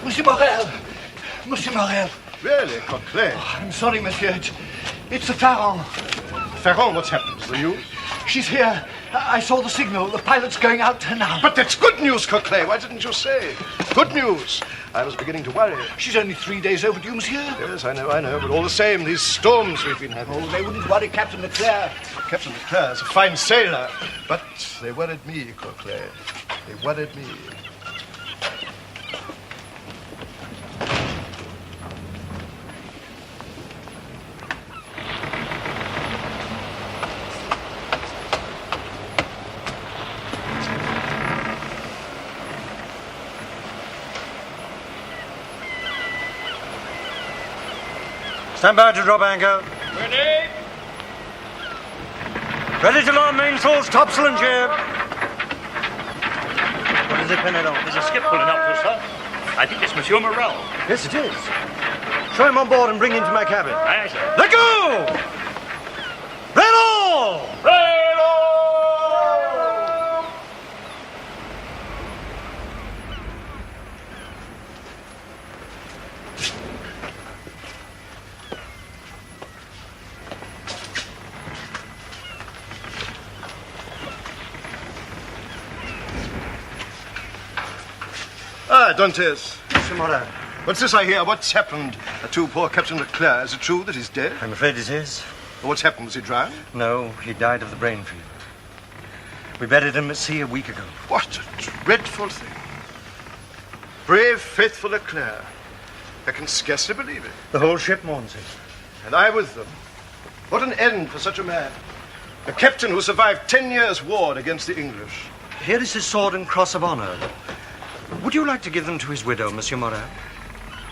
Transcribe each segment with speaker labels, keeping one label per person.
Speaker 1: Monsieur Morel! Monsieur Morel!
Speaker 2: Really, Coquelet?
Speaker 1: Oh, I'm sorry, monsieur. It's the Pharaon.
Speaker 2: Pharaon, what's happened? Is the news?
Speaker 1: She's here. I saw the signal. The pilot's going out now.
Speaker 2: But that's good news, Coquelet. Why didn't you say? Good news. I was beginning to worry.
Speaker 1: She's only 3 days overdue, monsieur.
Speaker 2: Yes, I know. But all the same, these storms we've been having.
Speaker 1: Oh, they wouldn't worry Captain Leclerc.
Speaker 2: Captain Leclerc is a fine sailor. But they worried me, Coquelet. They worried me.
Speaker 3: Stand by to drop anchor.
Speaker 4: Ready?
Speaker 3: Ready to lower mainsails, topsail and jib. What is it, Penelon?
Speaker 4: There's a skip pulling up for us, sir. I think it's Monsieur Morel.
Speaker 3: Yes, it is. Show him on board and bring him to my cabin.
Speaker 4: Aye, sir.
Speaker 3: Let go! Rail!
Speaker 2: Ah, Dantes.
Speaker 3: Monsieur Morel.
Speaker 2: What's this I hear? What's happened to poor Captain Leclerc? Is it true that he's dead?
Speaker 3: I'm afraid it is.
Speaker 2: What's happened? Was he drowned?
Speaker 3: No, he died of the brain fever. We buried him at sea a week ago.
Speaker 2: What a dreadful thing. Brave, faithful Leclerc. I can scarcely believe it.
Speaker 3: The whole ship mourns him.
Speaker 2: And I with them. What an end for such a man. A captain who survived 10 years' war against the English.
Speaker 3: Here is his sword and cross of honor. Would you like to give them to his widow, Monsieur Morel?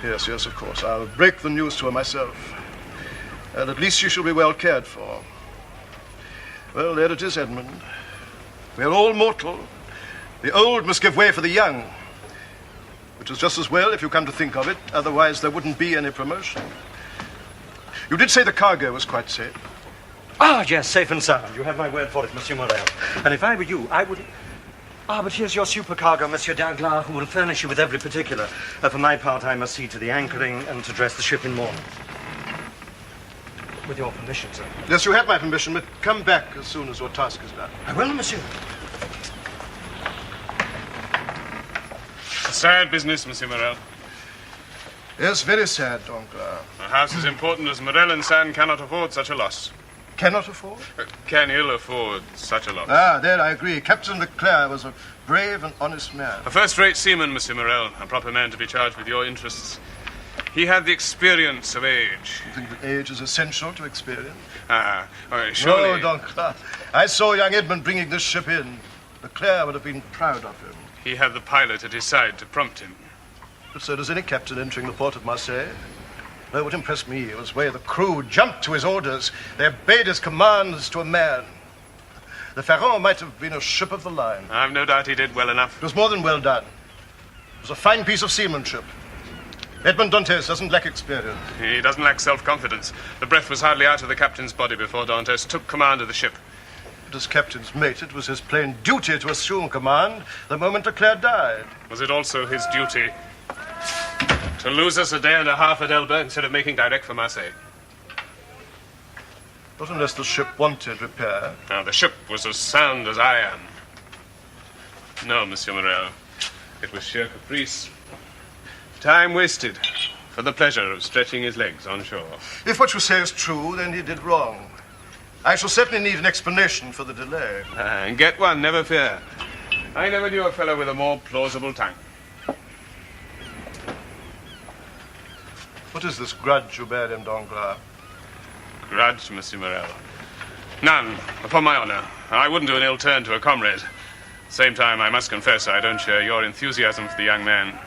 Speaker 2: Yes, of course. I'll break the news to her myself. And at least she shall be well cared for. Well, there it is, Edmund. We are all mortal. The old must give way for the young. Which is just as well if you come to think of it. Otherwise, there wouldn't be any promotion. You did say the cargo was quite safe.
Speaker 3: Ah, yes, safe and sound. You have my word for it, Monsieur Morel. And if I were you, I would... Ah, but here's your supercargo, Monsieur Danglars, who will furnish you with every particular. For my part, I must see to the anchoring and to dress the ship in mourning. With your permission, sir.
Speaker 2: Yes, you have my permission, but come back as soon as your task is done.
Speaker 3: I will, monsieur.
Speaker 4: A sad business, Monsieur Morel.
Speaker 2: Yes, very sad, Danglars.
Speaker 4: A house as important as Morel and San cannot afford such a loss.
Speaker 2: Cannot afford?
Speaker 4: Can ill afford such a loss.
Speaker 2: Ah, there I agree. Captain Leclerc was a brave and honest man.
Speaker 4: A first-rate seaman, Monsieur Morel, a proper man to be charged with your interests. He had the experience of age.
Speaker 2: You think that age is essential to experience?
Speaker 4: Surely...
Speaker 2: No, Danglars. I saw young Edmund bringing this ship in. Leclerc would have been proud of him.
Speaker 4: He had the pilot at his side to prompt him.
Speaker 2: But so does any captain entering the port of Marseille. No, what impressed me was the way the crew jumped to his orders. They obeyed his commands to a man. The Pharaon might have been a ship of the line.
Speaker 4: I've no doubt he did well enough.
Speaker 2: It was more than well done. It was a fine piece of seamanship. Edmond Dantes doesn't lack experience.
Speaker 4: He doesn't lack self-confidence. The breath was hardly out of the captain's body before Dantes took command of the ship.
Speaker 2: But as captain's mate, it was his plain duty to assume command the moment Leclerc died.
Speaker 4: Was it also his duty to lose us a day and a half at Elba instead of making direct for Marseille?
Speaker 2: Not unless the ship wanted repair.
Speaker 4: Now, the ship was as sound as I am. No, Monsieur Morel. It was sheer caprice. Time wasted for the pleasure of stretching his legs on shore.
Speaker 2: If what you say is true, then he did wrong. I shall certainly need an explanation for the delay.
Speaker 4: And get one, never fear. I never knew a fellow with a more plausible tongue.
Speaker 2: What is this grudge you bear him, Danglars?
Speaker 4: Grudge, Monsieur Morel? None, upon my honor. I wouldn't do an ill turn to a comrade. Same time, I must confess I don't share your enthusiasm for the young man.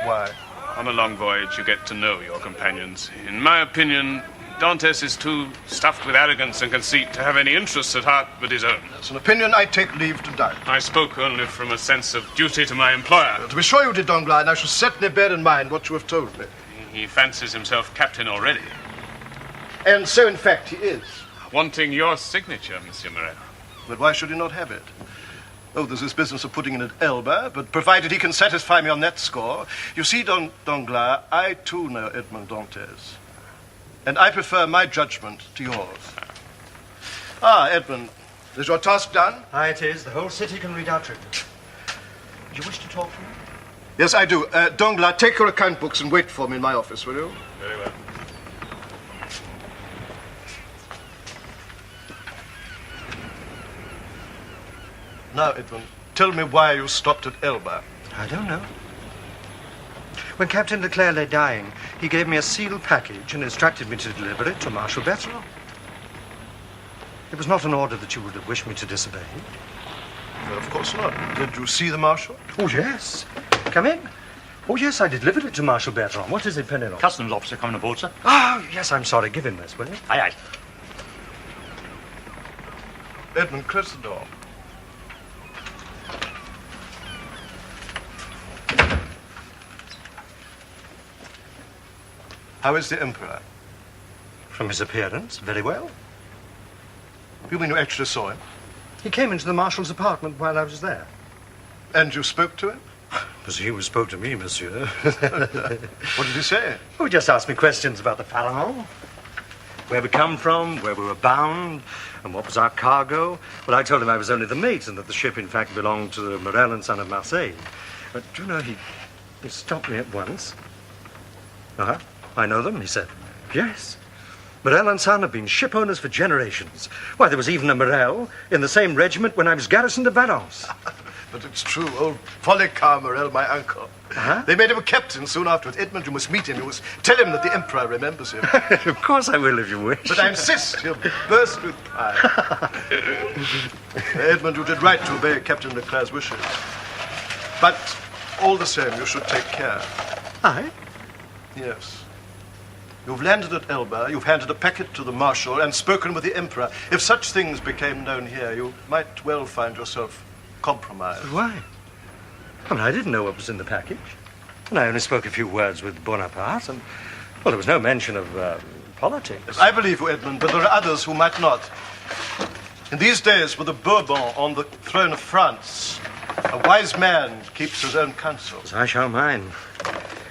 Speaker 2: Why?
Speaker 4: On a long voyage, you get to know your companions. In my opinion, Dantes is too stuffed with arrogance and conceit to have any interests at heart but his own.
Speaker 2: That's an opinion I take leave to doubt.
Speaker 4: I spoke only from a sense of duty to my employer.
Speaker 2: To be sure you did, Danglars, and I shall certainly bear in mind what you have told me.
Speaker 4: He fancies himself captain already.
Speaker 2: And so, in fact, he is.
Speaker 4: Wanting your signature, Monsieur Morel.
Speaker 2: But why should he not have it? Oh, there's this business of putting in at Elba, but provided he can satisfy me on that score. You see, Danglars, I too know Edmond Dantès. And I prefer my judgment to yours. Ah, Edmond, is your task done?
Speaker 3: Aye, it is. The whole city can read our tribute. Do you wish to talk to me?
Speaker 2: Yes, I do. Danglars, take your account books and wait for me in my office, will you?
Speaker 4: Very well.
Speaker 2: Now, Edmond, tell me why you stopped at Elba.
Speaker 3: I don't know. When Captain Leclerc lay dying, he gave me a sealed package and instructed me to deliver it to Marshal Bertrand. It was not an order that you would have wished me to disobey.
Speaker 2: Well, of course not. Did you see the Marshal?
Speaker 3: Oh, yes. Come in. Oh, yes, I delivered it to Marshal Bertrand. What is it, Penelope?
Speaker 5: Customs officer coming aboard, sir.
Speaker 3: Oh, yes, I'm sorry. Give him this, will you?
Speaker 5: Aye, aye.
Speaker 2: Edmond, close the door. How is the Emperor?
Speaker 3: From his appearance, very well.
Speaker 2: You mean you actually saw him?
Speaker 3: He came into the Marshal's apartment while I was there.
Speaker 2: And you spoke to him?
Speaker 3: It was he who spoke to me, monsieur.
Speaker 2: What did he say?
Speaker 3: Oh, he just asked me questions about the Pharaon. Where we come from, where we were bound, and what was our cargo. Well, I told him I was only the mate, and that the ship, in fact, belonged to the Morel and Son of Marseille. But, do you know, he stopped me at once. Uh-huh. I know them, he said. Yes. Morel and Son have been ship owners for generations. Why, there was even a Morel in the same regiment when I was garrisoned at Valence.
Speaker 2: But it's true. Old Polycar Morel, my uncle.
Speaker 3: Uh-huh.
Speaker 2: They made him a captain soon afterwards. Edmond, you must meet him. You must tell him that the Emperor remembers him.
Speaker 3: Of course I will, if you wish.
Speaker 2: But I insist. He'll burst with pride. Edmond, you did right to obey Captain Leclerc's wishes. But all the same, you should take care.
Speaker 3: Aye?
Speaker 2: Yes. You've landed at Elba, you've handed a packet to the Marshal, and spoken with the Emperor. If such things became known here, you might well find yourself compromised.
Speaker 3: Why? I mean, I didn't know what was in the package. And I only spoke a few words with Bonaparte, and, well, there was no mention of politics.
Speaker 2: I believe you, Edmond, but there are others who might not. In these days, with a Bourbon on the throne of France, a wise man keeps his own counsel.
Speaker 3: As I shall mine.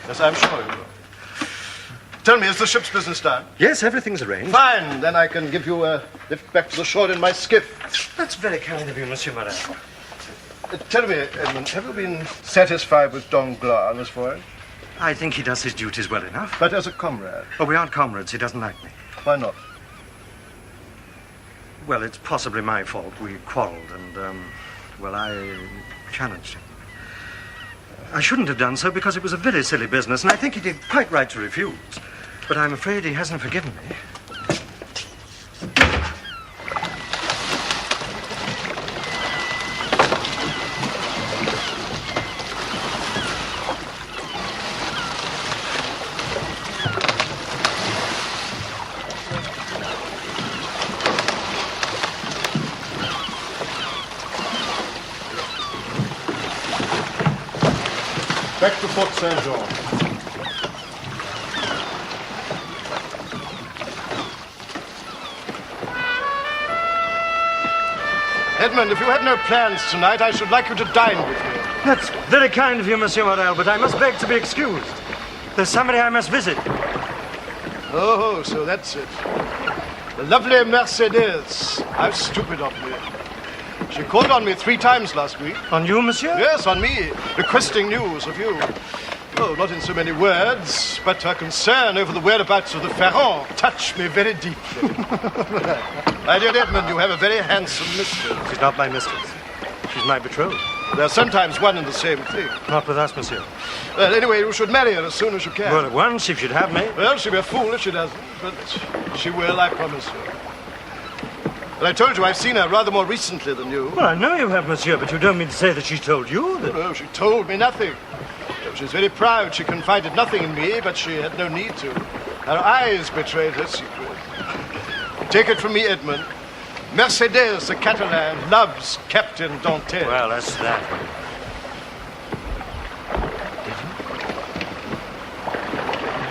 Speaker 2: Yes, I'm sure you will. Tell me, is the ship's business done?
Speaker 3: Yes, everything's arranged.
Speaker 2: Fine, then I can give you a lift back to the shore in my skiff.
Speaker 3: That's very kind of you, Monsieur Morel.
Speaker 2: Tell me, Edmond, have you been satisfied with Danglars on this voyage?
Speaker 3: I think he does his duties well enough.
Speaker 2: But as a comrade?
Speaker 3: Oh, we aren't comrades. He doesn't like me.
Speaker 2: Why not?
Speaker 3: Well, it's possibly my fault. We quarreled, and, well, I challenged him. I shouldn't have done so because it was a very silly business, and I think he did quite right to refuse. But I'm afraid he hasn't forgiven me.
Speaker 2: Back to Fort Saint-Jean. Edmond, if you had no plans tonight, I should like you to dine with me.
Speaker 3: That's very kind of you, Monsieur Morel, but I must beg to be excused. There's somebody I must visit.
Speaker 2: Oh, so that's it. The lovely Mercedes. How stupid of me. She called on me 3 times last week.
Speaker 3: On you, monsieur?
Speaker 2: Yes, on me, requesting news of you. Oh, not in so many words, but her concern over the whereabouts of the Pharaon touched me very deeply. My dear Edmond, you have a very handsome mistress.
Speaker 3: She's not my mistress. She's my betrothed.
Speaker 2: They're sometimes one and the same thing.
Speaker 3: Not with us, monsieur.
Speaker 2: Well, anyway, you should marry her as soon as you can.
Speaker 3: Well, at once, if you'd have me.
Speaker 2: Well, she'll be a fool if she doesn't, but she will, I promise you. But I told you I've seen her rather more recently than you.
Speaker 3: Well, I know you have, monsieur, but you don't mean to say that she's told you that...
Speaker 2: No, she told me nothing. She's very proud. She confided nothing in me, but she had no need to. Her eyes betrayed her secret. Take it from me, Edmond. Mercedes, the Catalan, loves Captain Dantès.
Speaker 3: Well, that's that.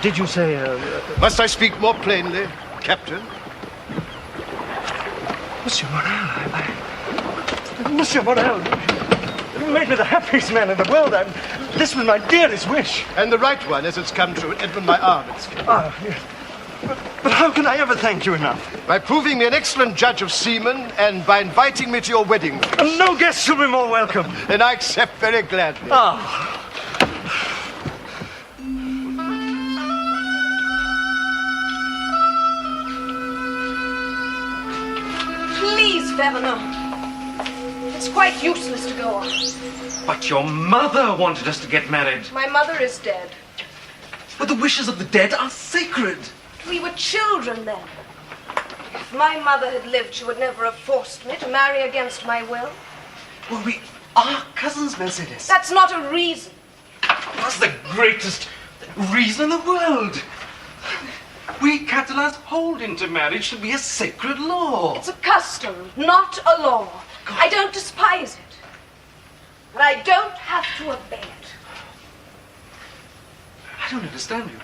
Speaker 3: Did you say,
Speaker 2: Must I speak more plainly? Captain.
Speaker 3: Monsieur Morel, Monsieur Morel, you made me the happiest man in the world. This was my dearest wish.
Speaker 2: And the right one, as it's come true, Edmund, my arm.
Speaker 3: Ah, yes. But how can I ever thank you enough?
Speaker 2: By proving me an excellent judge of seamen and by inviting me to your wedding feast.
Speaker 3: And no guest shall be more welcome.
Speaker 2: And I accept very gladly.
Speaker 3: Ah.
Speaker 5: Please, Fernand. It's quite useless to go on.
Speaker 6: But your mother wanted us to get married.
Speaker 5: My mother is dead.
Speaker 6: But the wishes of the dead are sacred.
Speaker 5: We were children then. If my mother had lived, she would never have forced me to marry against my will.
Speaker 6: Well, we are cousins, Mercedes.
Speaker 5: That's not a reason.
Speaker 6: That's the greatest reason in the world. We Catalans hold into marriage to be a sacred law.
Speaker 5: It's a custom, not a law.
Speaker 6: God.
Speaker 5: I don't despise it. But I don't have to obey it.
Speaker 6: I don't understand you.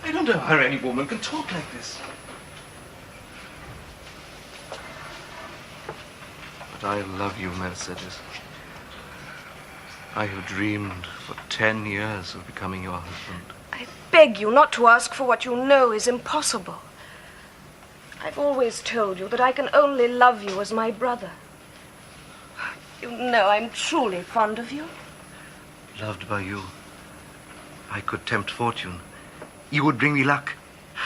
Speaker 6: I don't know how any woman can talk like this. But I love you, Mercedes. I have dreamed for 10 years of becoming your husband.
Speaker 5: I beg you not to ask for what you know is impossible. I've always told you that I can only love you as my brother. You know I'm truly fond of you.
Speaker 6: Loved by you, I could tempt fortune. You would bring me luck.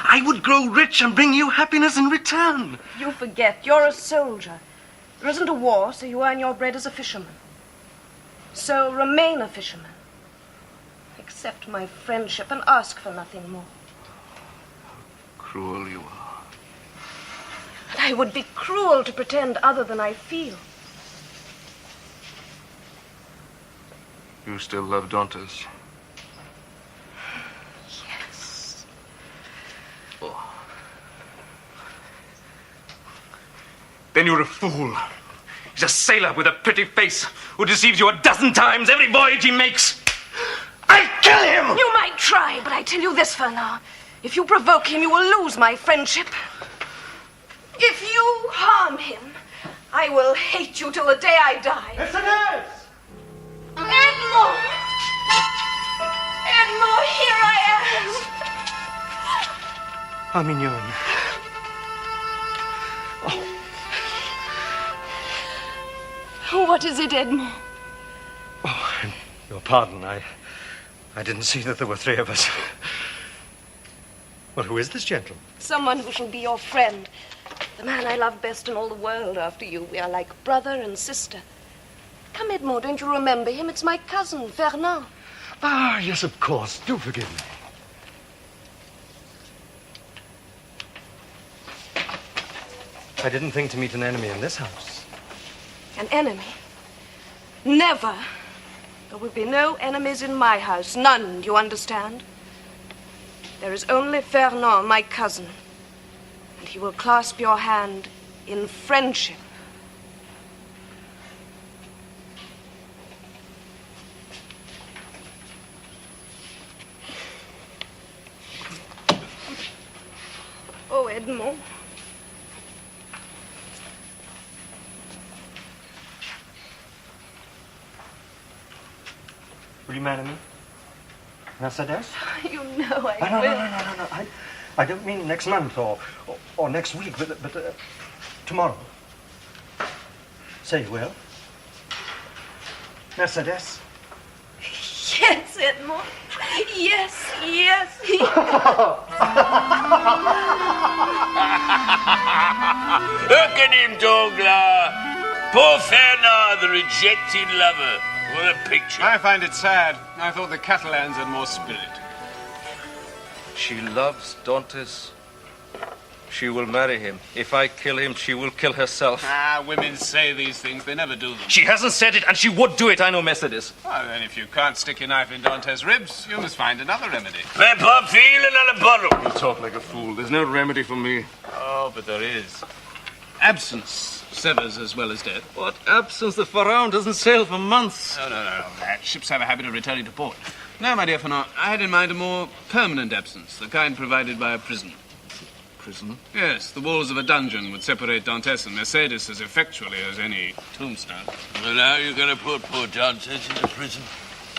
Speaker 6: I would grow rich and bring you happiness in return.
Speaker 5: You forget, you're a soldier. There isn't a war, so you earn your bread as a fisherman. So remain a fisherman. Accept my friendship and ask for nothing more.
Speaker 6: Cruel you are.
Speaker 5: And I would be cruel to pretend other than I feel.
Speaker 6: You still love Dantes?
Speaker 5: Yes.
Speaker 6: Oh. Then you're a fool. He's a sailor with a pretty face who deceives you a dozen times every voyage he makes. I'll kill him!
Speaker 5: You might try, but I tell you this, Fernand. If you provoke him, you will lose my friendship. If you harm him, I will hate you till the day I die.
Speaker 3: Mercedes!
Speaker 5: Edmond! Edmond, here I am!
Speaker 3: Ah, mignon.
Speaker 5: What is it, Edmond?
Speaker 3: Oh, your pardon. I didn't see that there were three of us. Well, who is this gentleman?
Speaker 5: Someone who shall be your friend. The man I love best in all the world after you. We are like brother and sister. Come, Edmond, don't you remember him? It's my cousin, Fernand.
Speaker 3: Ah, yes, of course. Do forgive me. I didn't think to meet an enemy in this house.
Speaker 5: An enemy? Never. There will be no enemies in my house. None, do you understand? There is only Fernand, my cousin. And he will clasp your hand in friendship. Oh, Edmond.
Speaker 3: Will you marry me? Mercedes?
Speaker 5: You know I
Speaker 3: No.
Speaker 5: will.
Speaker 3: I don't mean next month or next week, but tomorrow. Say you will. Mercedes?
Speaker 5: Yes, Edmond. Yes.
Speaker 7: Look at him, Douglas. Poor Fernand, the rejected lover. What a picture.
Speaker 4: I find it sad. I thought the Catalans had more spirit.
Speaker 6: She loves Dantes. She will marry him. If I kill him, she will kill herself.
Speaker 4: Ah, women say these things. They never do them.
Speaker 6: She hasn't said it, and she would do it. I know Mercedes.
Speaker 4: Well, then if you can't stick your knife in Dantes' ribs, you must find another remedy.
Speaker 7: Pepper, feeling on a bottle.
Speaker 6: You talk like a fool. There's no remedy for me.
Speaker 4: Oh, but there is. Absence severs as well as death.
Speaker 6: What absence? The Pharaon doesn't sail for months.
Speaker 4: No. Ships have a habit of returning to port.
Speaker 6: No, my dear Fernand, I had in mind a more permanent absence, the kind provided by a prison.
Speaker 2: Prison?
Speaker 6: Yes, the walls of a dungeon would separate Dantes and Mercedes as effectually as any tombstone.
Speaker 7: Well, how are you going to put poor Dantes into prison?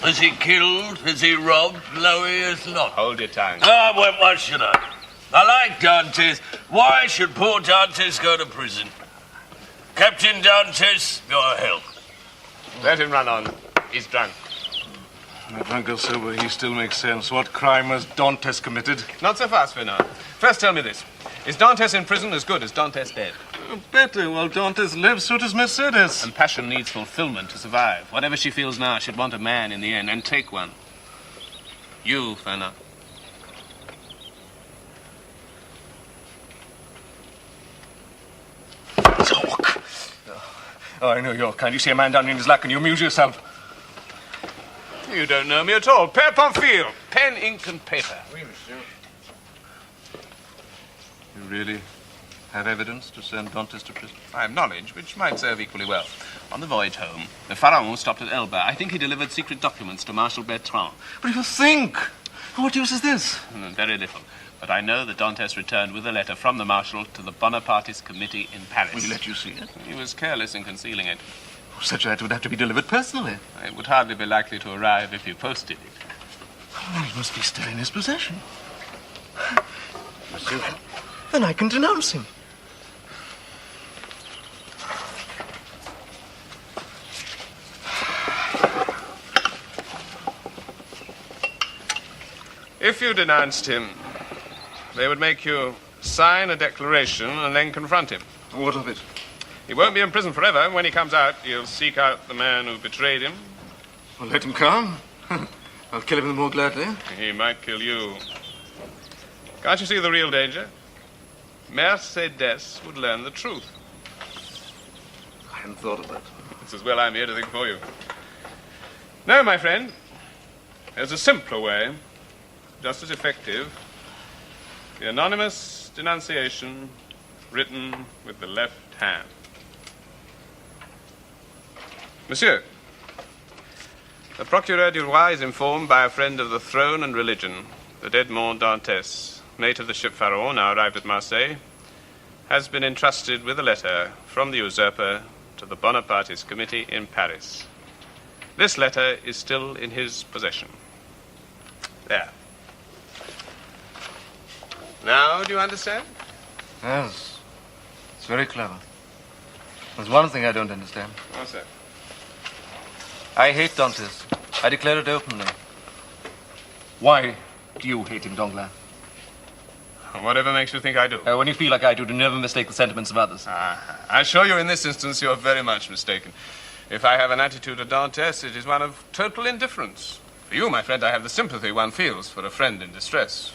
Speaker 7: Has he killed? Has he robbed? No, he has not.
Speaker 4: Hold your tongue.
Speaker 7: Ah, well, why should I? I like Dantes. Why should poor Dantes go to prison? Captain Dantes, your health.
Speaker 4: Let him run on. He's drunk.
Speaker 2: Drunk or sober, he still makes sense. What crime has Dantes committed?
Speaker 4: Not so fast, Fernand. First tell me this. Is Dantes in prison as good as Dantes dead?
Speaker 2: Better. While Dantes lives, so does Mercedes.
Speaker 6: And passion needs fulfillment to survive. Whatever she feels now, she'd want a man in the end, and take one. You, Fernand.
Speaker 2: Talk. Oh, I know your kind. You see a man down in his luck and you amuse yourself.
Speaker 4: You don't know me at all. Père Pamphile. Pen, ink, and paper.
Speaker 2: You really have evidence to send Dantes to prison?
Speaker 6: I have knowledge, which might serve equally well. On the voyage home, the Pharaon stopped at Elba. I think he delivered secret documents to Marshal Bertrand.
Speaker 2: But you think? What use is this?
Speaker 6: Very little. But I know that Dantes returned with a letter from the Marshal to the Bonapartist committee in Paris.
Speaker 2: Will he let you see it?
Speaker 6: He was careless in concealing it.
Speaker 2: Such a letter would have to be delivered personally.
Speaker 6: It would hardly be likely to arrive if you posted it.
Speaker 2: Well, he must be still in his possession. Monsieur, then I can denounce him.
Speaker 4: If you denounced him, they would make you sign a declaration and then confront him.
Speaker 2: What of it?
Speaker 4: He won't be in prison forever. When he comes out, he'll seek out the man who betrayed him.
Speaker 2: Well, let him come. I'll kill him the more gladly.
Speaker 4: He might kill you. Can't you see the real danger? Mercedes would learn the truth.
Speaker 2: I hadn't thought of that.
Speaker 4: It's as well I'm here to think for you. No, my friend. There's a simpler way, just as effective. The anonymous denunciation written with the left hand. Monsieur, the Procureur du Roi is informed by a friend of the throne and religion that Edmond Dantes, mate of the ship Pharaon, now arrived at Marseille, has been entrusted with a letter from the usurper to the Bonapartist committee in Paris. This letter is still in his possession. There. Now, do you understand?
Speaker 2: Yes. It's very clever. There's one thing I don't understand.
Speaker 4: What's that?
Speaker 2: I hate Dantes. I declare it openly. Why do you hate him, Danglars?
Speaker 4: Whatever makes you think I do.
Speaker 2: When you feel like I do never mistake the sentiments of others.
Speaker 4: I assure you in this instance you're very much mistaken. If I have an attitude of Dantes, it is one of total indifference. For you, my friend, I have the sympathy one feels for a friend in distress.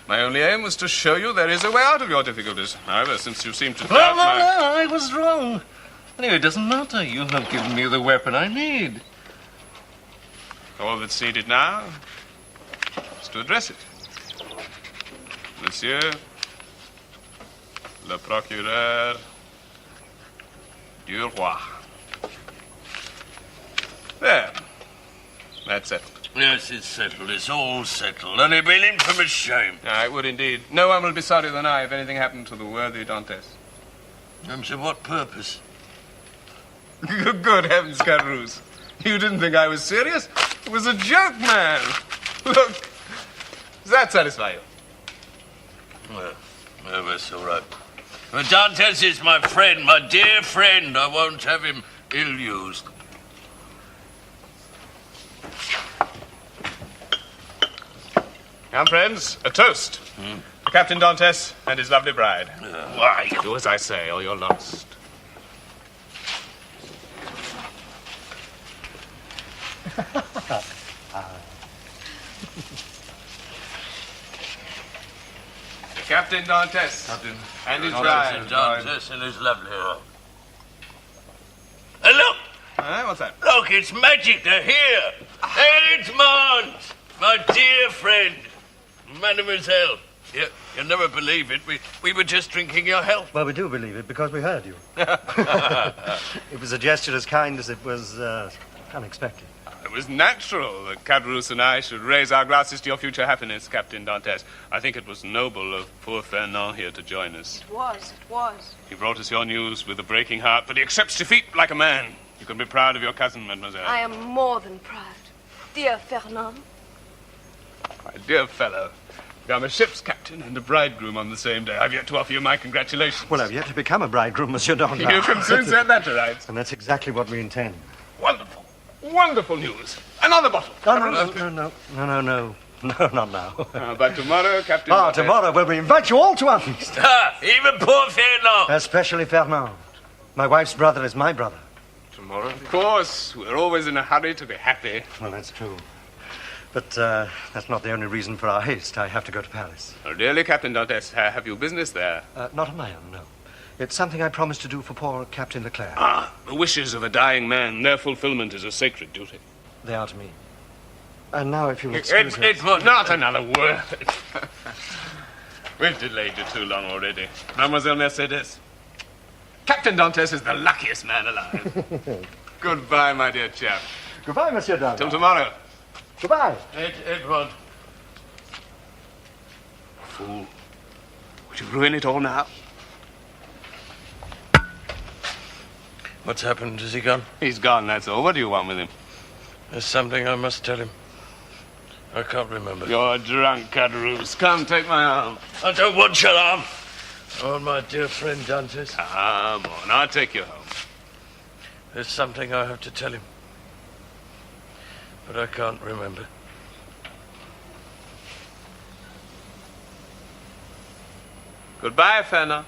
Speaker 4: My only aim was to show you there is a way out of your difficulties. However, since you seem to doubt
Speaker 2: No, I was wrong. Anyway, it doesn't matter. You have given me the weapon I need.
Speaker 4: All that's needed now is to address it. Monsieur, le procureur du roi. There. That's settled.
Speaker 7: Yes, it's settled. It's all settled. And it'd be an infamous shame.
Speaker 4: It would indeed. No one will be sorrier than I if anything happened to the worthy Dantes.
Speaker 7: And to what purpose?
Speaker 4: Good heavens, Caderousse. You didn't think I was serious? It was a joke, man. Look. Does that satisfy you?
Speaker 7: Well, that's all right. But Dantes is my friend, my dear friend. I won't have him ill-used.
Speaker 4: Now, friends, a toast. For Captain Dantes and his lovely bride.
Speaker 7: Why?
Speaker 4: Do as I say, or you're lost. Captain Dantes. And his bride.
Speaker 7: Dantes and his lovely wife. And look!
Speaker 4: What's that?
Speaker 7: Look, it's magic. They're here. Edmond! My dear friend. Mademoiselle. You'll never believe it. We were just drinking your health.
Speaker 3: Well, we do believe it because we heard you. It was a gesture as kind as it was unexpected.
Speaker 7: It
Speaker 4: was natural that Caderousse and I should raise our glasses to your future happiness, Captain Dantes. I think it was noble of poor Fernand here to join us.
Speaker 5: It was.
Speaker 4: He brought us your news with a breaking heart, but he accepts defeat like a man. You can be proud of your cousin, mademoiselle.
Speaker 5: I am more than proud. Dear Fernand.
Speaker 4: My dear fellow, I'm a ship's captain and a bridegroom on the same day. I've yet to offer you my congratulations.
Speaker 3: Well, I've yet to become a bridegroom, Monsieur Danglars.
Speaker 4: You can soon set that to rights.
Speaker 3: And that's exactly what we intend.
Speaker 4: Wonderful. Wonderful news. Another bottle.
Speaker 3: No, not now.
Speaker 4: But tomorrow, Captain...
Speaker 3: Tomorrow, well, we invite you all to our feast.
Speaker 7: Even poor Fernand.
Speaker 3: Especially Fernand. My wife's brother is my brother.
Speaker 4: Tomorrow? Of course. We're always in a hurry to be happy.
Speaker 3: Well, that's true. But that's not the only reason for our haste. I have to go to Paris.
Speaker 4: Oh, really, Captain Dantes? Have you business there?
Speaker 3: Not on my own, no. It's something I promised to do for poor Captain Leclerc.
Speaker 4: The wishes of a dying man. Their fulfillment is a sacred duty.
Speaker 3: They are to me. And now, if you'll excuse me...
Speaker 4: Not another word. We've delayed you too long already. Mademoiselle Mercedes, Captain Dantes is the luckiest man alive. Goodbye, my dear chap.
Speaker 3: Goodbye, Monsieur Danglars.
Speaker 4: Till tomorrow.
Speaker 3: Goodbye.
Speaker 7: Edmond.
Speaker 4: Fool. Would you ruin it all now?
Speaker 7: What's happened? Is he gone?
Speaker 4: He's gone, that's all. What do you want with him?
Speaker 7: There's something I must tell him. I can't remember.
Speaker 4: You're drunk, Caderousse. Come, take my arm.
Speaker 7: I don't want your arm. I want my dear friend Dantes.
Speaker 4: Come on, I'll take you home.
Speaker 7: There's something I have to tell him. But I can't remember.
Speaker 4: Goodbye, Fernand.